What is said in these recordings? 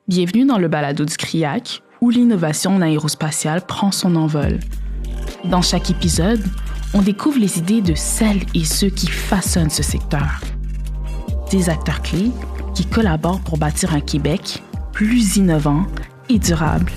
Bienvenue dans le balado du CRIAC, où l'innovation en aérospatiale prend son envol. Dans chaque épisode, on découvre les idées de celles et ceux qui façonnent ce secteur. Des acteurs clés qui collaborent pour bâtir un Québec plus innovant et durable.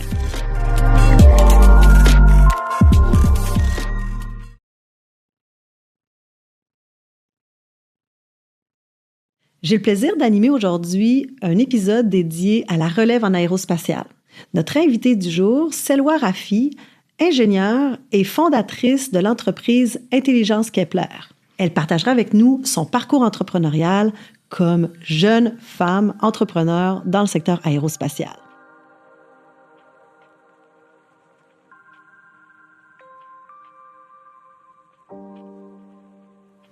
J'ai le plaisir d'animer aujourd'hui un épisode dédié à la relève en aérospatiale. Notre invitée du jour, Selwa Rafi, ingénieure et fondatrice de l'entreprise Intelligence Kepler. Elle partagera avec nous son parcours entrepreneurial comme jeune femme entrepreneure dans le secteur aérospatial.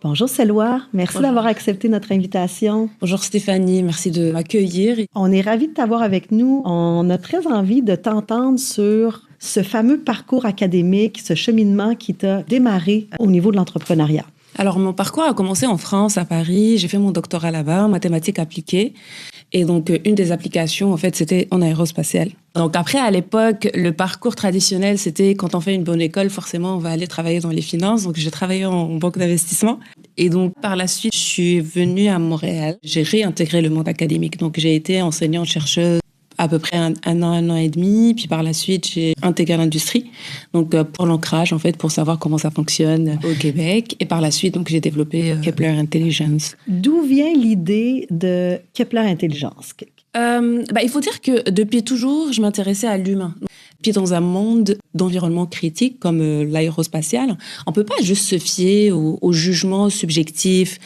Bonjour Selwa, merci d'avoir accepté notre invitation. Bonjour Stéphanie, merci de m'accueillir. On est ravis de t'avoir avec nous. On a très envie de t'entendre sur ce fameux parcours académique, ce cheminement qui t'a démarré au niveau de l'entrepreneuriat. Alors, mon parcours a commencé en France, à Paris. J'ai fait mon doctorat là-bas en mathématiques appliquées. Et donc, une des applications, en fait, c'était en aérospatiale. Donc, après, à l'époque, le parcours traditionnel, c'était quand on fait une bonne école, forcément, on va aller travailler dans les finances. Donc, j'ai travaillé en banque d'investissement. Et donc, par la suite, je suis venue à Montréal. J'ai réintégré le monde académique. Donc, j'ai été enseignante-chercheuse à peu près un an et demi. Puis par la suite, j'ai intégré l'industrie, donc pour l'ancrage, en fait, pour savoir comment ça fonctionne au Québec. Et par la suite, donc, j'ai développé Kepler Intelligence. D'où vient l'idée de Kepler Intelligence? Il faut dire que depuis toujours, je m'intéressais à l'humain. Puis dans un monde d'environnement critique comme l'aérospatial, on peut pas juste se fier au jugement subjectif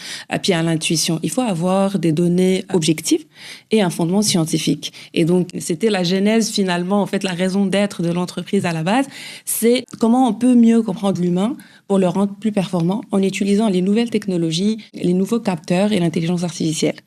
puis à l'intuition. Il faut avoir des données objectives et un fondement scientifique. Et donc, c'était la genèse finalement, en fait, la raison d'être de l'entreprise à la base, c'est comment on peut mieux comprendre l'humain pour le rendre plus performant en utilisant les nouvelles technologies, les nouveaux capteurs et l'intelligence artificielle.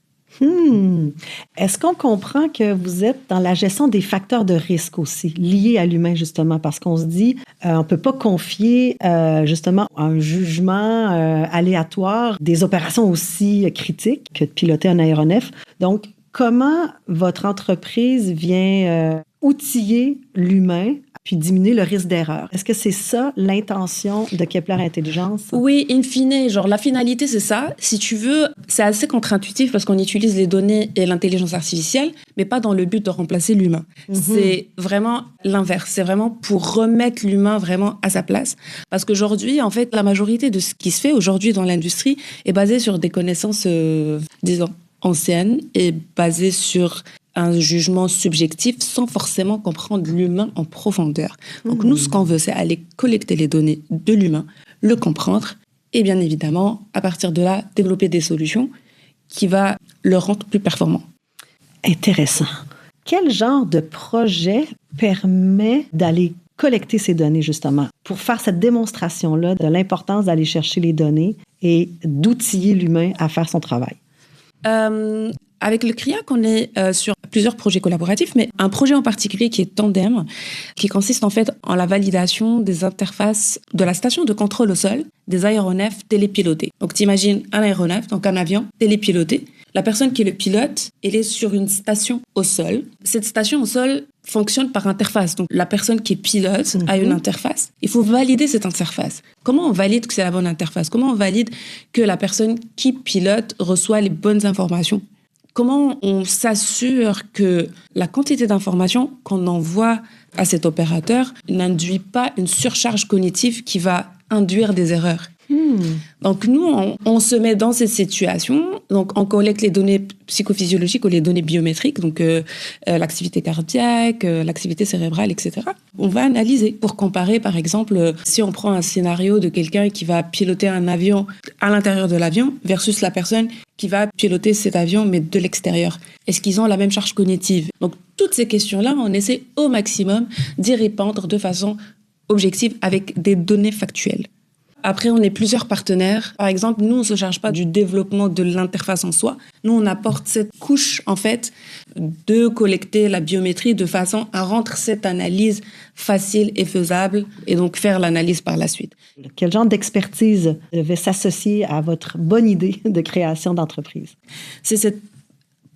Est-ce qu'on comprend que vous êtes dans la gestion des facteurs de risque aussi, liés à l'humain, justement, parce qu'on se dit, on ne peut pas confier, justement, un jugement aléatoire des opérations aussi critiques que de piloter un aéronef. Donc, comment votre entreprise vient outiller l'humain puis diminuer le risque d'erreur? Est-ce que c'est ça l'intention de Kepler Intelligence? Oui, in fine, genre la finalité, c'est ça. Si tu veux, c'est assez contre-intuitif parce qu'on utilise les données et l'intelligence artificielle, mais pas dans le but de remplacer l'humain. C'est vraiment l'inverse. C'est vraiment pour remettre l'humain vraiment à sa place. Parce qu'aujourd'hui, en fait, la majorité de ce qui se fait aujourd'hui dans l'industrie est basée sur des connaissances, disons, anciennes et basées sur un jugement subjectif sans forcément comprendre l'humain en profondeur. Donc nous, ce qu'on veut, c'est aller collecter les données de l'humain, le comprendre et bien évidemment, à partir de là, développer des solutions qui va le rendre plus performant. Intéressant. Quel genre de projet permet d'aller collecter ces données, justement, pour faire cette démonstration-là de l'importance d'aller chercher les données et d'outiller l'humain à faire son travail? Avec le CRIAC, on est sur plusieurs projets collaboratifs, mais un projet en particulier qui est Tandem, qui consiste en fait en la validation des interfaces de la station de contrôle au sol des aéronefs télépilotés. Donc t'imagines un aéronef, donc un avion télépiloté. La personne qui le pilote, elle est sur une station au sol. Cette station au sol fonctionne par interface. Donc la personne qui pilote a une interface. Il faut valider cette interface. Comment on valide que c'est la bonne interface? Comment on valide que la personne qui pilote reçoit les bonnes informations? Comment on s'assure que la quantité d'informations qu'on envoie à cet opérateur n'induit pas une surcharge cognitive qui va induire des erreurs? Donc nous, on se met dans cette situation. Donc on collecte les données psychophysiologiques ou les données biométriques, donc l'activité cardiaque, l'activité cérébrale, etc. On va analyser pour comparer, par exemple, si on prend un scénario de quelqu'un qui va piloter un avion à l'intérieur de l'avion versus la personne qui va piloter cet avion mais de l'extérieur. Est-ce qu'ils ont la même charge cognitive? Donc toutes ces questions-là, on essaie au maximum d'y répondre de façon objective avec des données factuelles. Après, on est plusieurs partenaires. Par exemple, nous, on ne se charge pas du développement de l'interface en soi. Nous, on apporte cette couche, en fait, de collecter la biométrie de façon à rendre cette analyse facile et faisable et donc faire l'analyse par la suite. Quel genre d'expertise devait s'associer à votre bonne idée de création d'entreprise? C'est cette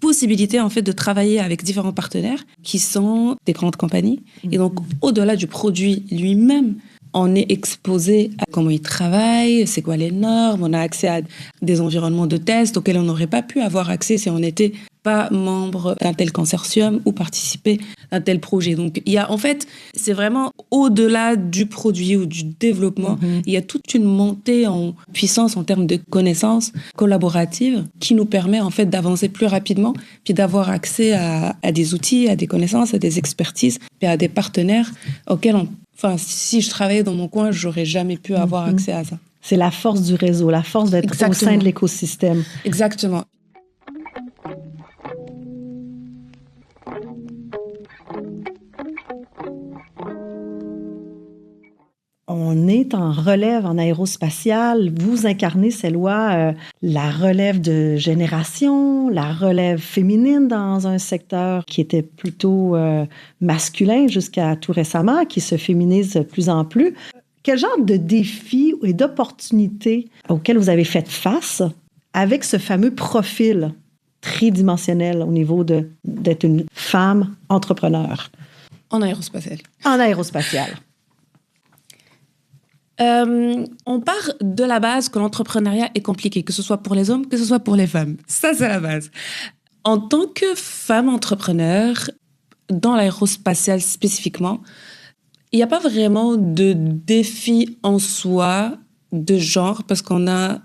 possibilité en fait de travailler avec différents partenaires qui sont des grandes compagnies. Et donc, au-delà du produit lui-même, on est exposé à comment ils travaillent, c'est quoi les normes, on a accès à des environnements de test auxquels on n'aurait pas pu avoir accès si on n'était pas membre d'un tel consortium ou participer à un tel projet. Donc, il y a en fait, c'est vraiment au-delà du produit ou du développement, il y a toute une montée en puissance en termes de connaissances collaboratives qui nous permet en fait d'avancer plus rapidement, puis d'avoir accès à des outils, à des connaissances, à des expertises, puis à des partenaires auxquels si je travaillais dans mon coin, j'aurais jamais pu avoir accès à ça. C'est la force du réseau, la force d'être au sein de l'écosystème. Exactement. On est en relève en aérospatiale. Vous incarnez, Selwa, la relève de génération, la relève féminine dans un secteur qui était plutôt masculin jusqu'à tout récemment, qui se féminise de plus en plus. Quel genre de défis et d'opportunités auxquels vous avez fait face avec ce fameux profil tridimensionnel au niveau d'être une femme entrepreneur? En aérospatiale. En aérospatiale. On part de la base que l'entrepreneuriat est compliqué, que ce soit pour les hommes, que ce soit pour les femmes. Ça, c'est la base. En tant que femme entrepreneur, dans l'aérospatiale spécifiquement, il n'y a pas vraiment de défi en soi de genre, parce qu'on a,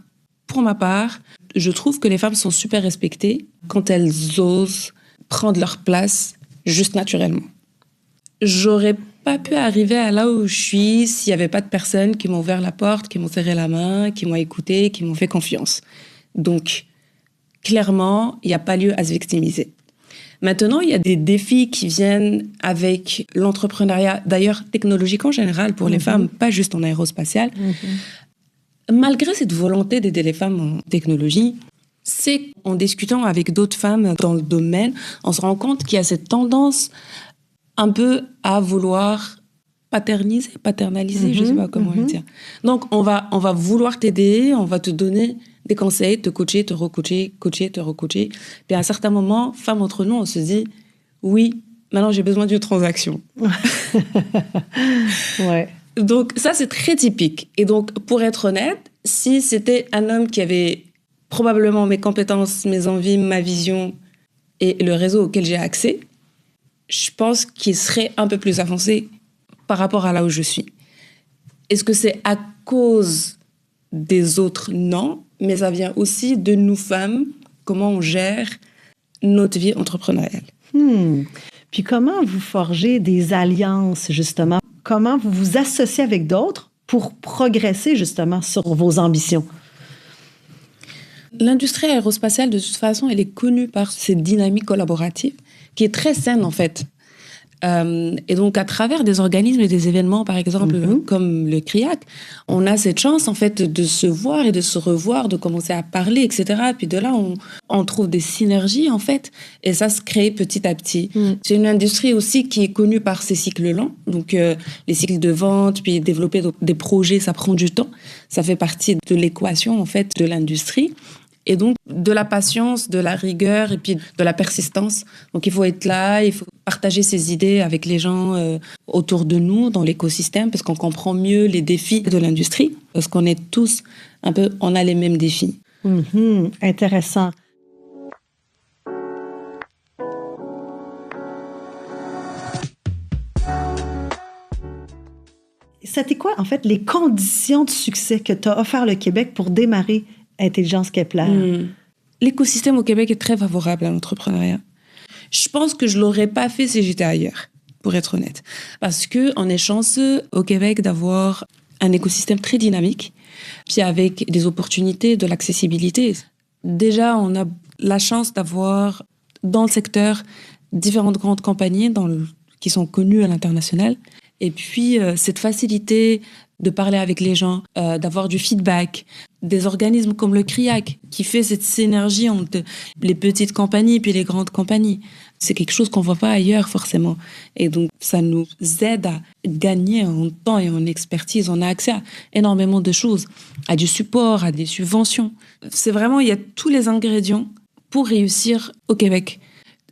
pour ma part, je trouve que les femmes sont super respectées quand elles osent prendre leur place juste naturellement. J'aurais pas pu arriver à là où je suis s'il n'y avait pas de personnes qui m'ont ouvert la porte, qui m'ont serré la main, qui m'ont écouté, qui m'ont fait confiance. Donc, clairement, il n'y a pas lieu à se victimiser. Maintenant, il y a des défis qui viennent avec l'entrepreneuriat, d'ailleurs technologique en général pour les femmes, pas juste en aérospatiale. Malgré cette volonté d'aider les femmes en technologie, c'est en discutant avec d'autres femmes dans le domaine, on se rend compte qu'il y a cette tendance un peu à vouloir paternaliser, je ne sais pas comment le dire. Donc, on va vouloir t'aider, on va te donner des conseils, te coacher, te recoacher, te recoacher. Puis à un certain moment, femme entre nous, on se dit, oui, maintenant j'ai besoin d'une transaction. Ouais. Donc, ça, c'est très typique. Et donc, pour être honnête, si c'était un homme qui avait probablement mes compétences, mes envies, ma vision et le réseau auquel j'ai accès, je pense qu'il serait un peu plus avancé par rapport à là où je suis. Est-ce que c'est à cause des autres? Non, mais ça vient aussi de nous femmes, comment on gère notre vie entrepreneuriale. Puis comment vous forgez des alliances, justement? Comment vous vous associez avec d'autres pour progresser, justement, sur vos ambitions? L'industrie aérospatiale, de toute façon, elle est connue par cette dynamique collaborative qui est très saine, en fait. Et donc, à travers des organismes et des événements, par exemple, comme le CRIAC, on a cette chance, en fait, de se voir et de se revoir, de commencer à parler, etc. Puis de là, on trouve des synergies, en fait, et ça se crée petit à petit. C'est une industrie aussi qui est connue par ses cycles lents. Donc, les cycles de vente, puis développer des projets, ça prend du temps. Ça fait partie de l'équation, en fait, de l'industrie. Et donc, de la patience, de la rigueur et puis de la persistance. Donc, il faut être là, il faut partager ses idées avec les gens autour de nous, dans l'écosystème, parce qu'on comprend mieux les défis de l'industrie, parce qu'on est tous un peu, on a les mêmes défis. Intéressant. C'était quoi, en fait, les conditions de succès que t'a offert le Québec pour démarrer Intelligence Kepler? L'écosystème au Québec est très favorable à l'entrepreneuriat. Je pense que je ne l'aurais pas fait si j'étais ailleurs, pour être honnête. Parce qu'on est chanceux au Québec d'avoir un écosystème très dynamique, puis avec des opportunités, de l'accessibilité. Déjà, on a la chance d'avoir dans le secteur différentes grandes compagnies qui sont connues à l'international. Et puis, cette facilité de parler avec les gens, d'avoir du feedback, des organismes comme le CRIAC qui fait cette synergie entre les petites compagnies puis les grandes compagnies. C'est quelque chose qu'on ne voit pas ailleurs forcément. Et donc, ça nous aide à gagner en temps et en expertise. On a accès à énormément de choses, à du support, à des subventions. C'est vraiment, il y a tous les ingrédients pour réussir au Québec.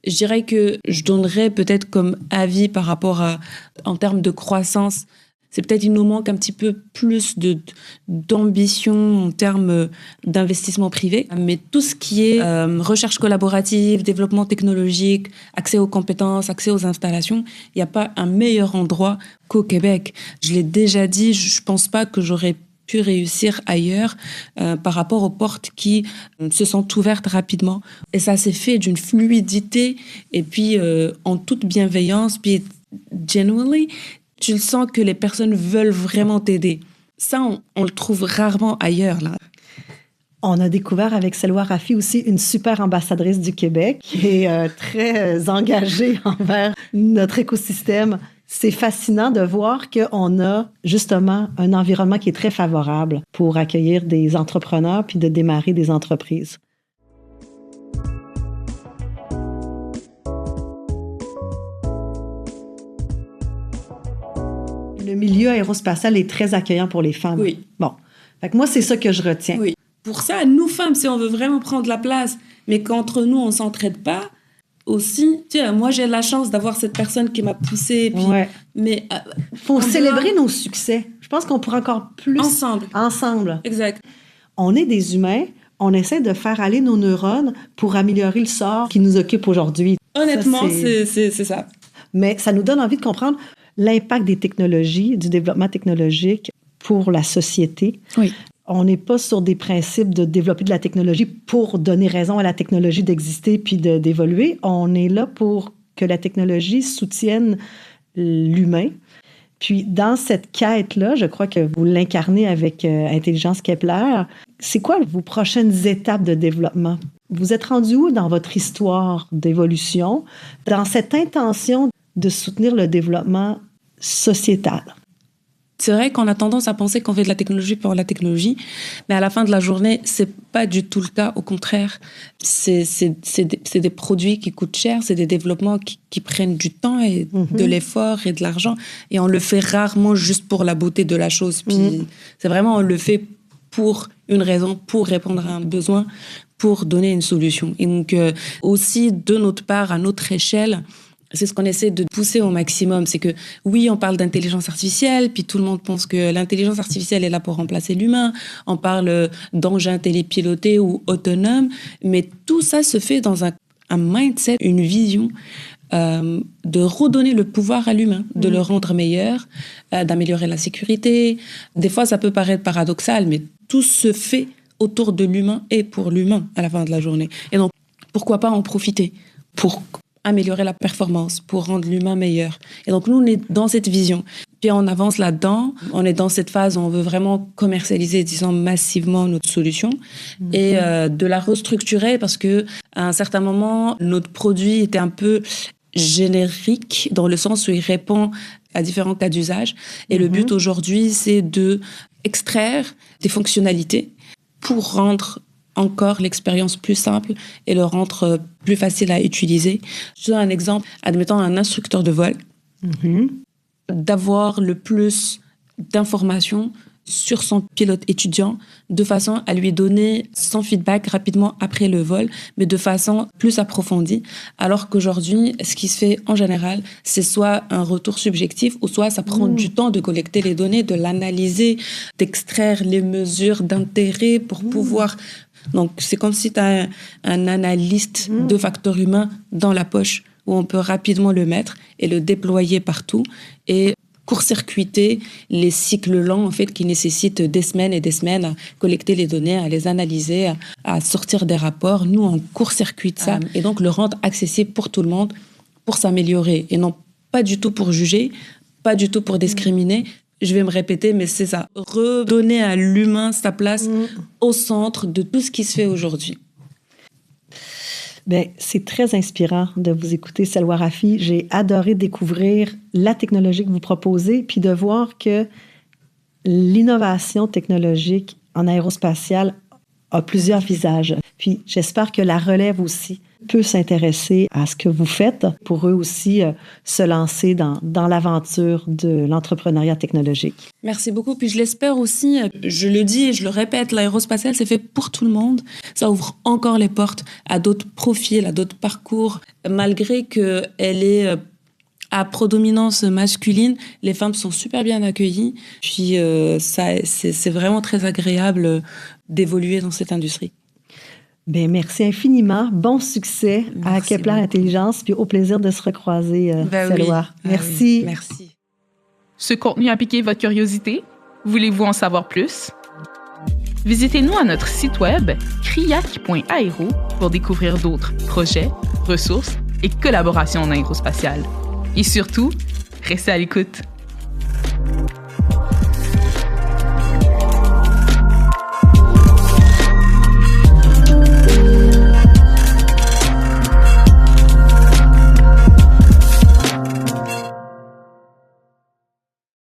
Je dirais que je donnerais peut-être comme avis par rapport à, en termes de croissance, c'est peut-être qu'il nous manque un petit peu plus d'ambition en termes d'investissement privé. Mais tout ce qui est recherche collaborative, développement technologique, accès aux compétences, accès aux installations, il n'y a pas un meilleur endroit qu'au Québec. Je l'ai déjà dit, je ne pense pas que j'aurais pu réussir ailleurs par rapport aux portes qui se sont ouvertes rapidement. Et ça s'est fait d'une fluidité et puis en toute bienveillance. Puis, genuinely, tu le sens que les personnes veulent vraiment t'aider. Ça, on le trouve rarement ailleurs, là. On a découvert avec Selwa Rafi aussi une super ambassadrice du Québec qui est très engagée envers notre écosystème. C'est fascinant de voir qu'on a justement un environnement qui est très favorable pour accueillir des entrepreneurs puis de démarrer des entreprises. Le milieu aérospatial est très accueillant pour les femmes. Oui. Bon. Fait que moi, c'est ça que je retiens. Oui. Pour ça, nous, femmes, si on veut vraiment prendre la place, mais qu'entre nous, on ne s'entraide pas, aussi, tu sais, moi, j'ai la chance d'avoir cette personne qui m'a poussée. Puis, ouais. Mais faut célébrer nos succès. Je pense qu'on pourrait encore plus... Ensemble. Exact. On est des humains. On essaie de faire aller nos neurones pour améliorer le sort qui nous occupe aujourd'hui. Honnêtement, c'est ça. Mais ça nous donne envie de comprendre l'impact des technologies, du développement technologique pour la société. Oui. On n'est pas sur des principes de développer de la technologie pour donner raison à la technologie d'exister puis d'évoluer. On est là pour que la technologie soutienne l'humain. Puis dans cette quête-là, je crois que vous l'incarnez avec Intelligence Kepler. C'est quoi vos prochaines étapes de développement? Vous êtes rendu où dans votre histoire d'évolution, dans cette intention de soutenir le développement sociétal? C'est vrai qu'on a tendance à penser qu'on fait de la technologie pour la technologie, mais à la fin de la journée, c'est pas du tout le cas. Au contraire, c'est des produits qui coûtent cher, c'est des développements qui prennent du temps et de l'effort et de l'argent, et on le fait rarement juste pour la beauté de la chose. Puis c'est vraiment, on le fait pour une raison, pour répondre à un besoin, pour donner une solution. Et donc aussi, de notre part, à notre échelle, c'est ce qu'on essaie de pousser au maximum. C'est que, oui, on parle d'intelligence artificielle, puis tout le monde pense que l'intelligence artificielle est là pour remplacer l'humain. On parle d'engins télépilotés ou autonomes. Mais tout ça se fait dans un mindset, une vision de redonner le pouvoir à l'humain, de le rendre meilleur, d'améliorer la sécurité. Des fois, ça peut paraître paradoxal, mais tout se fait autour de l'humain et pour l'humain à la fin de la journée. Et donc, pourquoi pas en profiter pour améliorer la performance, pour rendre l'humain meilleur. Et donc, nous, on est dans cette vision. Puis, on avance là-dedans. On est dans cette phase où on veut vraiment commercialiser, disons, massivement notre solution et de la restructurer parce que à un certain moment, notre produit était un peu générique dans le sens où il répond à différents cas d'usage. Et le but aujourd'hui, c'est de extraire des fonctionnalités pour rendre encore l'expérience plus simple et le rendre plus facile à utiliser. Je donne un exemple. Admettons un instructeur de vol, d'avoir le plus d'informations sur son pilote étudiant de façon à lui donner son feedback rapidement après le vol, mais de façon plus approfondie. Alors qu'aujourd'hui, ce qui se fait en général, c'est soit un retour subjectif ou soit ça prend du temps de collecter les données, de l'analyser, d'extraire les mesures d'intérêt pour pouvoir... Donc, c'est comme si tu as un analyste de facteurs humains dans la poche où on peut rapidement le mettre et le déployer partout et court-circuiter les cycles longs en fait, qui nécessitent des semaines et des semaines à collecter les données, à les analyser, à sortir des rapports. Nous, on court-circuite ça et donc le rendre accessible pour tout le monde pour s'améliorer et non pas du tout pour juger, pas du tout pour discriminer. Je vais me répéter, mais c'est ça. Redonner à l'humain sa place au centre de tout ce qui se fait aujourd'hui. Bien, c'est très inspirant de vous écouter, Selwa Rafi. J'ai adoré découvrir la technologie que vous proposez, puis de voir que l'innovation technologique en aérospatiale a plusieurs visages. Puis j'espère que la relève aussi peut s'intéresser à ce que vous faites pour eux aussi se lancer dans l'aventure de l'entrepreneuriat technologique. Merci beaucoup. Puis je l'espère aussi, je le dis et je le répète, l'aérospatiale, c'est fait pour tout le monde. Ça ouvre encore les portes à d'autres profils, à d'autres parcours. Malgré qu'elle est à prédominance masculine, les femmes sont super bien accueillies. Puis c'est vraiment très agréable d'évoluer dans cette industrie. Bien, merci infiniment. Bon succès à Kepler Intelligence, puis au plaisir de se recroiser, Selwa. Merci. Oui. Merci. Ce contenu a piqué votre curiosité? Voulez-vous en savoir plus? Visitez-nous à notre site web criac.aero pour découvrir d'autres projets, ressources et collaborations en aérospatiale. Et surtout, restez à l'écoute.